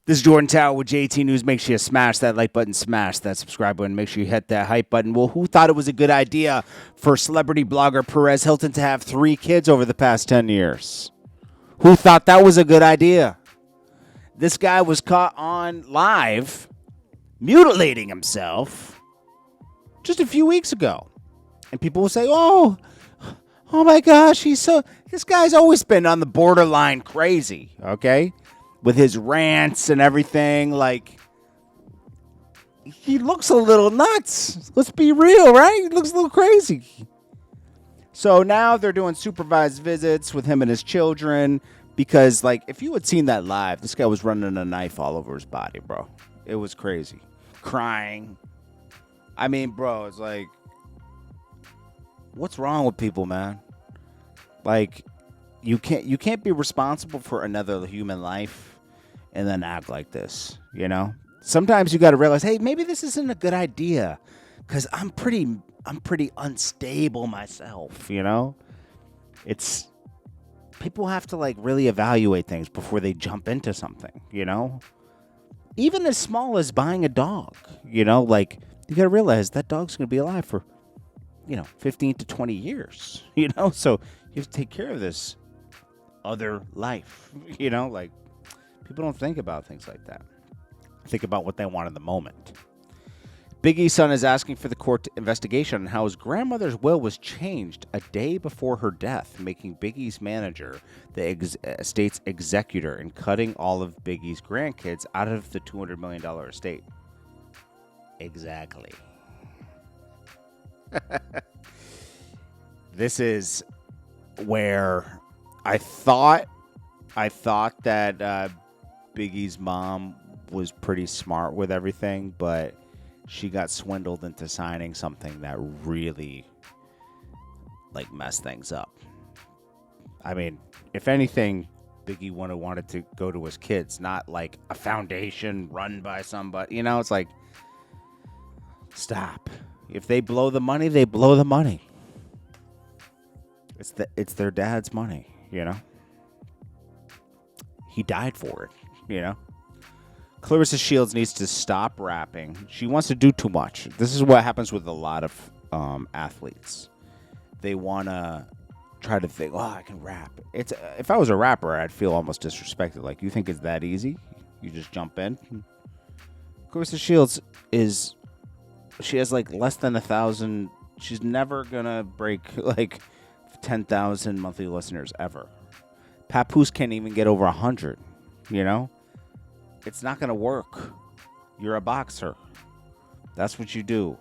This is Jordan Tower with JT News. Make sure you smash that like button, smash that subscribe button. Make sure you hit that hype button. Well, who thought it was a good idea for celebrity blogger Perez Hilton to have 3 kids over the past 10 years? Who thought that was a good idea? This guy was caught on live mutilating himself just a few weeks ago. And people will say, oh my gosh, this guy's always been on the borderline crazy, okay? With his rants and everything, like, he looks a little nuts. Let's be real, right? He looks a little crazy. So now they're doing supervised visits with him and his children because, like, if you had seen that live, this guy was running a knife all over his body, bro. It was crazy. Crying. I mean, bro, it's like, what's wrong with people, man? Like, you can't be responsible for another human life and then act like this, you know? Sometimes you got to realize, hey, maybe this isn't a good idea because I'm pretty unstable myself, you know? It's people have to, like, really evaluate things before they jump into something, you know? Even as small as buying a dog, you know? Like, you got to realize that dog's going to be alive for, 15 to 20 years, you know? So you have to take care of this other life, like, people don't think about things like that. Think about what they want in the moment. Biggie's son is asking for the court investigation on how his grandmother's will was changed a day before her death, making Biggie's manager the estate's executor and cutting all of Biggie's grandkids out of the $200 million estate. Exactly. This is where I thought that Biggie's mom was pretty smart with everything, but she got swindled into signing something that really, like, messed things up. I mean, if anything, Biggie wanted to go to his kids, not like a foundation run by somebody. It's like, stop. If they blow the money, they blow the money. It's their dad's money, He died for it, Claressa Shields needs to stop rapping. She wants to do too much. This is what happens with a lot of athletes. They want to try to think, I can rap. If I was a rapper, I'd feel almost disrespected. Like, you think it's that easy? You just jump in? Claressa Shields she has, like, less than 1,000. She's never going to break, like, 10,000 monthly listeners ever. Papoose can't even get over 100, It's not going to work. You're a boxer. That's what you do.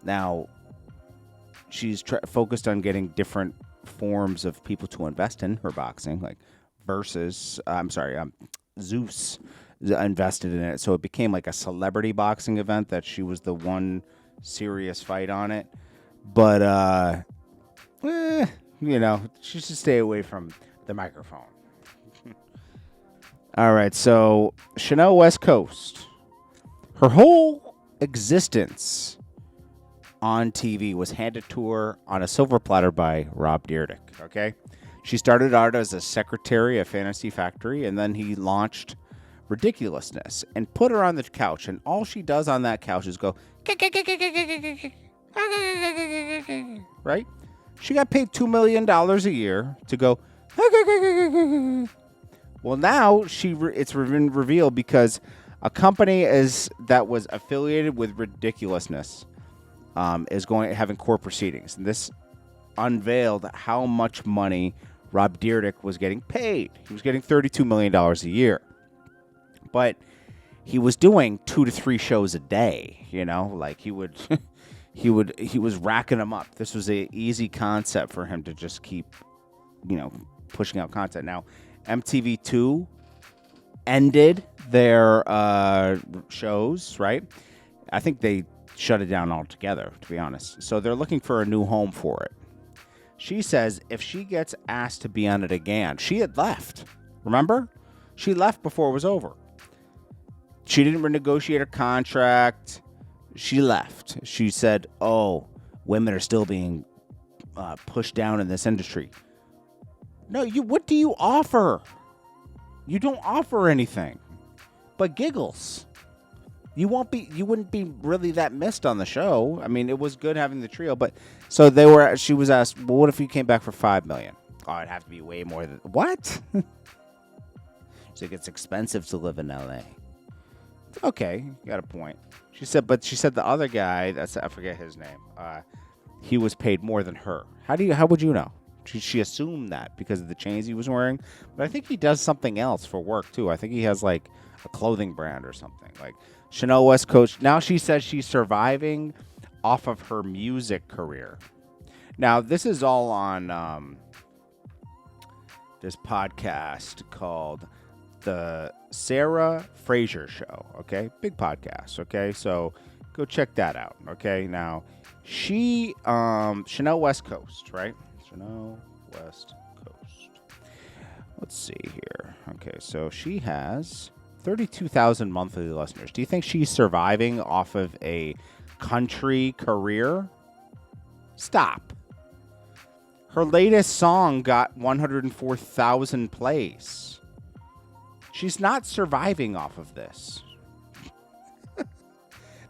Now, she's focused on getting different forms of people to invest in her boxing, like Verzuz. Zeus invested in it. So it became like a celebrity boxing event that she was the one serious fight on it. But, she should stay away from the microphone. All right, so Chanel West Coast, her whole existence on TV was handed to her on a silver platter by Rob Dyrdek, okay? She started out as a secretary at Fantasy Factory, and then he launched Ridiculousness and put her on the couch, and all she does on that couch is go, right? She got paid $2 million a year to go, well, now it's been revealed because a company that was affiliated with Ridiculousness is having court proceedings. And this unveiled how much money Rob Dyrdek was getting paid. He was getting $32 million a year. But he was doing 2 to 3 shows a day, like he would he was racking them up. This was an easy concept for him to just keep, pushing out content. Now, MTV2 ended their shows, right? I think they shut it down altogether, to be honest. So they're looking for a new home for it. She says if she gets asked to be on it again, she had left. Remember? She left before it was over. She didn't renegotiate her contract. She left. She said, women are still being pushed down in this industry. No, what do you offer? You don't offer anything. but giggles. You wouldn't be really that missed on the show. I mean, it was good having the trio, but so she was asked, well, what if you came back for $5 million? Oh, it'd have to be way more than what? She's like, it's expensive to live in LA. Okay, you got a point. She said the other guy, I forget his name, he was paid more than her. How would you know? She assumed that because of the chains he was wearing, but I think he does something else for work too. I think he has like a clothing brand or something. Like Chanel West Coast. Now she says she's surviving off of her music career. Now this is all on this podcast called The Sarah Fraser Show. Okay, big podcast. Okay, so go check that out. Okay, now she Chanel West Coast, right? Chanel West Coast. Let's see here. Okay, so she has 32,000 monthly listeners. Do you think she's surviving off of a country career? Stop. Her latest song got 104,000 plays. She's not surviving off of this.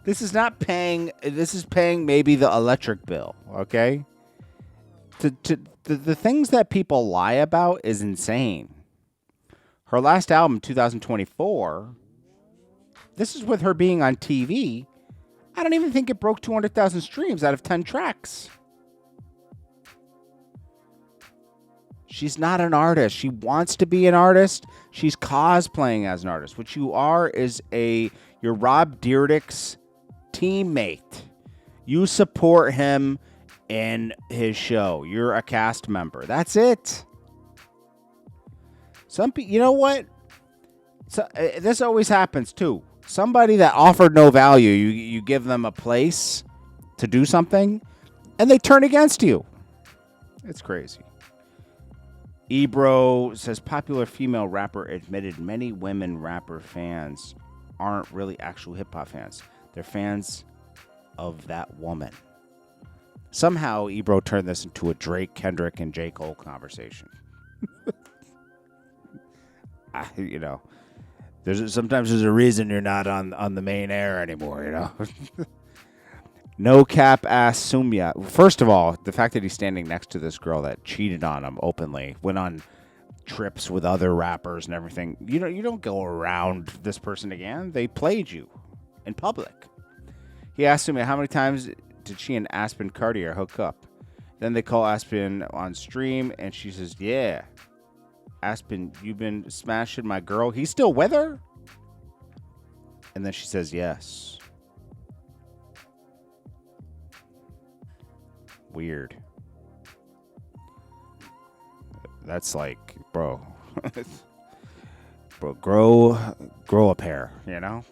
This is paying maybe the electric bill, okay? The things that people lie about is insane. Her last album, 2024, this is with her being on TV. I don't even think it broke 200,000 streams out of 10 tracks. She's not an artist. She wants to be an artist. She's cosplaying as an artist. What you are is you're Rob Dyrdek's teammate. You support him in his show. You're a cast member. That's it. Some people, you know what? So, this always happens too. Somebody that offered no value, you give them a place to do something, and they turn against you. It's crazy. Ebro says popular female rapper admitted many women rapper fans aren't really actual hip hop fans. They're fans of that woman. Somehow Ebro turned this into a Drake, Kendrick, and J. Cole conversation. Sometimes there's a reason you're not on the main air anymore, you know. No cap ass Sumya. First of all, the fact that he's standing next to this girl that cheated on him openly, went on trips with other rappers and everything. You don't go around this person again. They played you in public. He asked Sumya how many times did she and Aspen Cardier hook up. Then they call Aspen on stream, and she says, yeah, Aspen, you've been smashing my girl. He's still with her? And then she says, yes. Weird. That's like, bro. Bro, grow a pair, you know?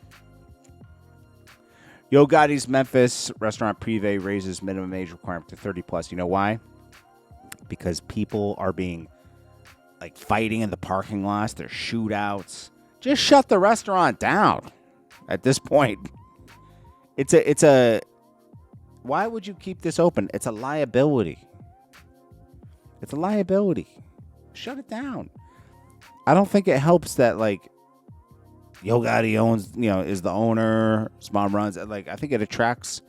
Yo Gotti's Memphis restaurant Privé raises minimum age requirement to 30 plus. You know why? Because people are being like fighting in the parking lots. There's shootouts. Just shut the restaurant down at this point. It's a why would you keep this open? It's a liability. It's a liability. Shut it down. I don't think it helps that like Yo Gotti owns, is the owner, Small runs. Like, I think it attracts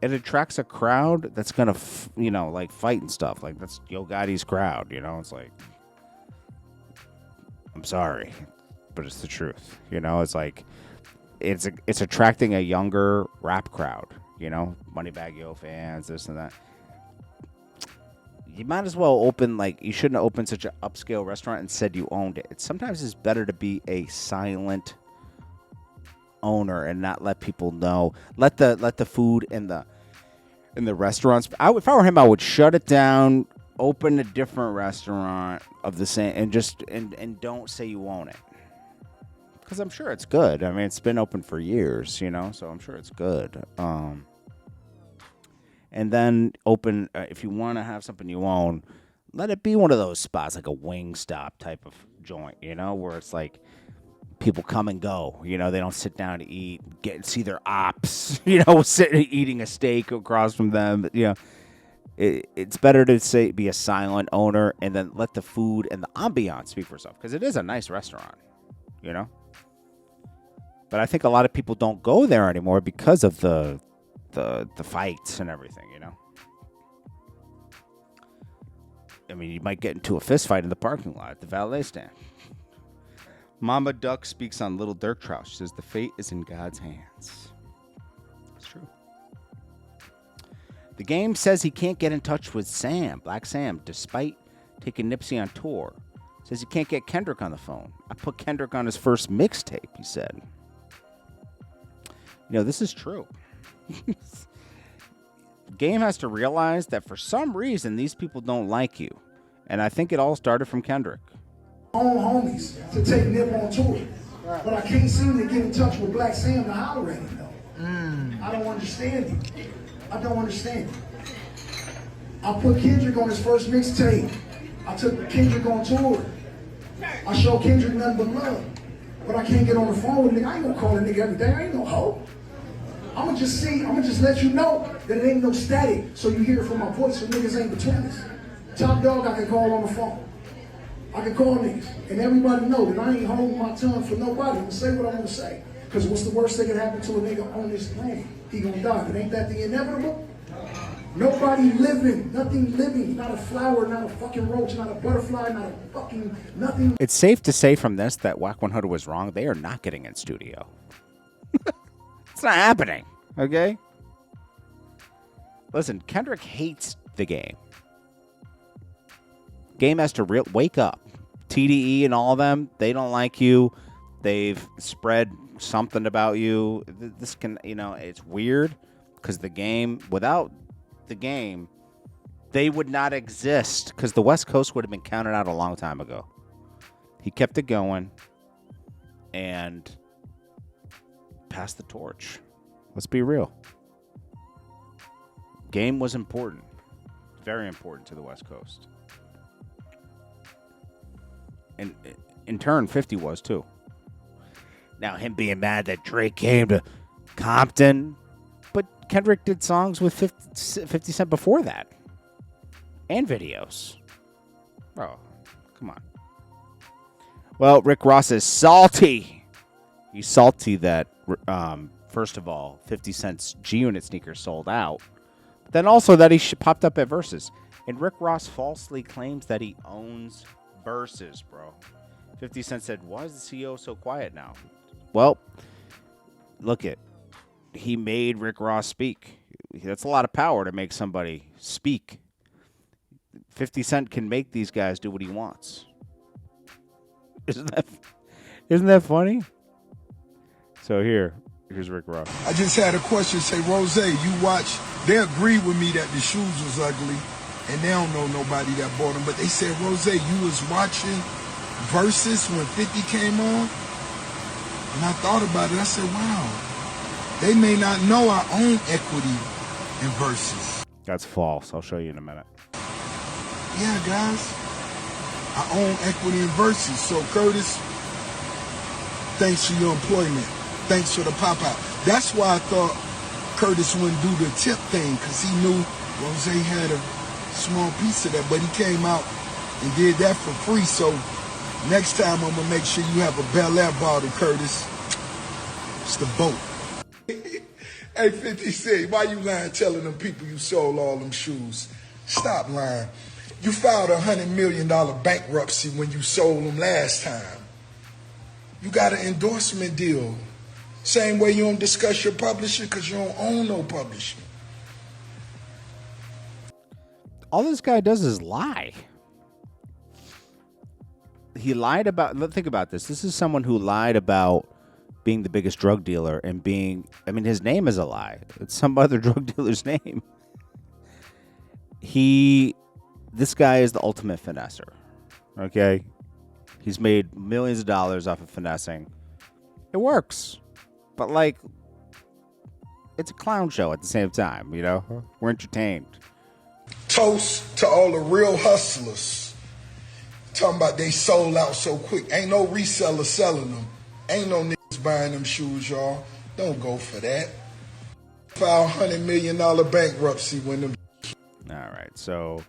a crowd that's gonna, like fight and stuff. Like that's Yo Gotti's crowd. It's like, I'm sorry, but it's the truth. It's like, it's attracting a younger rap crowd. Moneybagg Yo fans, this and that. You might as well open, you shouldn't have opened such an upscale restaurant and said you owned it. Sometimes it's better to be a silent owner and not let people know. Let the food in the restaurants. If I were him, I would shut it down, open a different restaurant of the same, and don't say you own it. Because I'm sure it's good. I mean, it's been open for years, so I'm sure it's good. And then open, if you want to have something you own, let it be one of those spots, like a Wingstop type of joint, where it's like people come and go. They don't sit down to eat, see their ops, sitting eating a steak across from them. It's better to be a silent owner and then let the food and the ambiance speak for itself, because it is a nice restaurant, But I think a lot of people don't go there anymore because of the fights and everything, you know. I mean, you might get into a fist fight in the parking lot at the valet stand. Mama Duck speaks on Lil Durk trial. She says the fate is in God's hands. It's true. The Game says he can't get in touch with Black Sam, despite taking Nipsey on tour. Says he can't get Kendrick on the phone. I put Kendrick on his first mixtape, he said. You know, this is true. Game has to realize that for some reason, these people don't like you. And I think it all started from Kendrick. Own homies to take Nip on tour. But I can't seem to get in touch with Black Sam to holler at him, though. I don't understand it. I don't understand it. I put Kendrick on his first mixtape. I took Kendrick on tour. I showed Kendrick nothing but love. But I can't get on the phone with a nigga. I ain't gonna call a nigga every day. I ain't no hoe. I'ma just let you know that it ain't no static, so you hear it from my voice, so niggas ain't between us. Top dog, I can call on the phone. I can call niggas, and everybody know that I ain't holding my tongue for nobody. I'm gonna say what I'm gonna say. Because what's the worst that can happen to a nigga on this planet? He gonna die, but ain't that the inevitable? Nobody living, nothing living, not a flower, not a fucking roach, not a butterfly, not a fucking nothing. It's safe to say from this that Wack 100 was wrong. They are not getting in studio. It's not happening, okay? Listen, Kendrick hates the Game. Game has to wake up. TDE and all of them, they don't like you. They've spread something about you. This can, you know, it's weird because the Game, without the Game, they would not exist because the West Coast would have been counted out a long time ago. He kept it going and passed the torch. Let's be real. Game was important. Very important to the West Coast. And in turn, 50 was too. Now, him being mad that Drake came to Compton, but Kendrick did songs with 50 Cent before that. And videos. Bro, come on. Well, Rick Ross is salty. He's salty that, first of all, 50 Cent's G-Unit sneakers sold out. But then also that he popped up at Verzuz. And Rick Ross falsely claims that he owns Verzuz, bro. 50 Cent said, why is the CEO so quiet now? Well, look it. He made Rick Ross speak. That's a lot of power to make somebody speak. 50 Cent can make these guys do what he wants. Isn't that funny? So here's Rick Ross. I just had a question. Say, Rose, you watch. They agree with me that the shoes was ugly, and they don't know nobody that bought them. But they said, Rose, you was watching Verzuz when 50 came on, and I thought about it. I said, wow, they may not know I own equity in Verzuz. That's false. I'll show you in a minute. Yeah, guys, I own equity in Verzuz. So, Curtis, thanks for your employment. Thanks for the pop-out. That's why I thought Curtis wouldn't do the tip thing, because he knew Rose had a small piece of that, but he came out and did that for free. So next time I'm going to make sure you have a Bel Air bottle, Curtis. It's the boat. Hey, 50 Cent, why you lying telling them people you sold all them shoes? Stop lying. You filed $100 million bankruptcy when you sold them last time. You got an endorsement deal. Same way you don't discuss your publisher because you don't own no publisher. All this guy does is lie. He lied about, think about this. This is someone who lied about being the biggest drug dealer and being, I mean, his name is a lie. It's some other drug dealer's name. This guy is the ultimate finesser. Okay? He's made millions of dollars off of finessing. It works. But, like, it's a clown show at the same time, you know? We're entertained. Toast to all the real hustlers. Talking about they sold out so quick. Ain't no reseller selling them. Ain't no niggas buying them shoes, y'all. Don't go for that. File $100 million bankruptcy when them. All right, so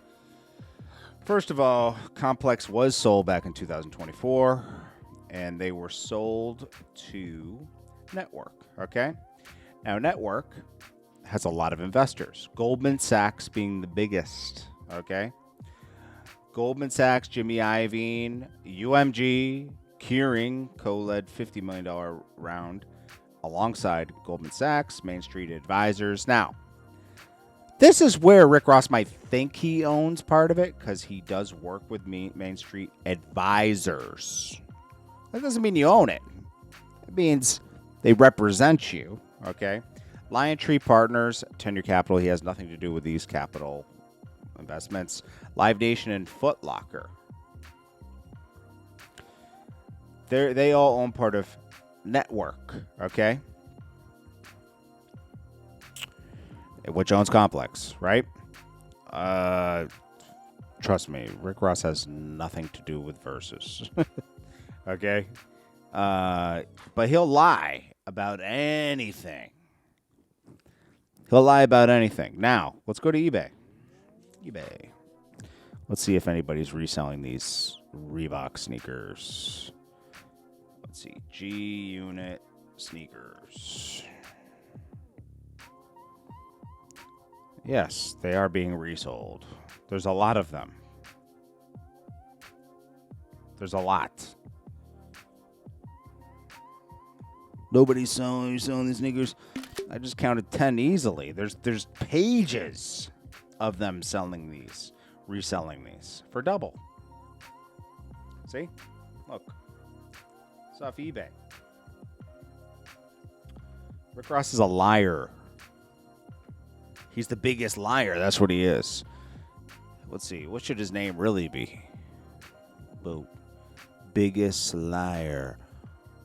first of all, Complex was sold back in 2024, and they were sold to Network, okay? Now, Network has a lot of investors. Goldman Sachs being the biggest, okay? Goldman Sachs, Jimmy Iovine, UMG, Keurig co-led $50 million round alongside Goldman Sachs, Main Street Advisors. Now, this is where Rick Ross might think he owns part of it because he does work with Main Street Advisors. That doesn't mean you own it. It means they represent you, okay? Lion Tree Partners, Tenure Capital, he has nothing to do with these capital investments. Live Nation and Foot Locker. They all own part of Network, okay? Which owns Complex, right? Trust me, Rick Ross has nothing to do with Verzuz. Okay? But he'll lie about anything. He'll lie about anything. Now, let's go to eBay. eBay. Let's see if anybody's reselling these Reebok sneakers. Let's see. G-Unit sneakers. Yes, they are being resold. There's a lot of them. There's a lot. Nobody's selling these sneakers. I just counted 10 easily. There's pages of them selling these, reselling these for double. See? Look. It's off eBay. Rick Ross is a liar. He's the biggest liar. That's what he is. Let's see. What should his name really be? Boom. Biggest liar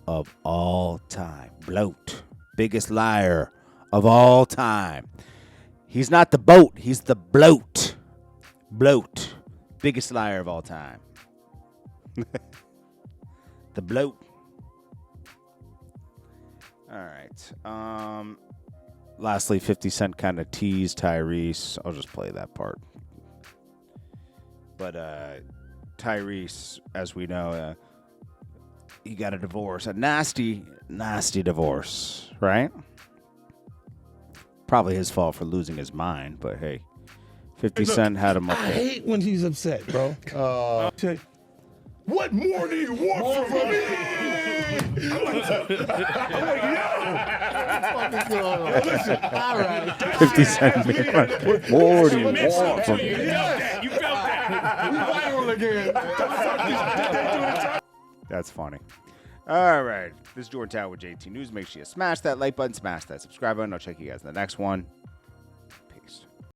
of all time. Bloat. Biggest liar of all time. He's not the boat. He's the bloat. Bloat. Biggest liar of all time. The bloat. All right. Lastly, 50 Cent kind of teased Tyrese. I'll just play that part. But Tyrese, as we know, he got a divorce. A nasty, nasty divorce, right? Probably his fault for losing his mind, but hey. 50 Cent had him up there. I hate when he's upset, bro. What more do you want from me? I'm like, yo. Listen, all right. 50 Cent. What more do you want from me? You felt that. We viral again. That's funny. All right. This is Jordan Tower with JT News. Make sure you smash that like button, smash that subscribe button. I'll check you guys in the next one.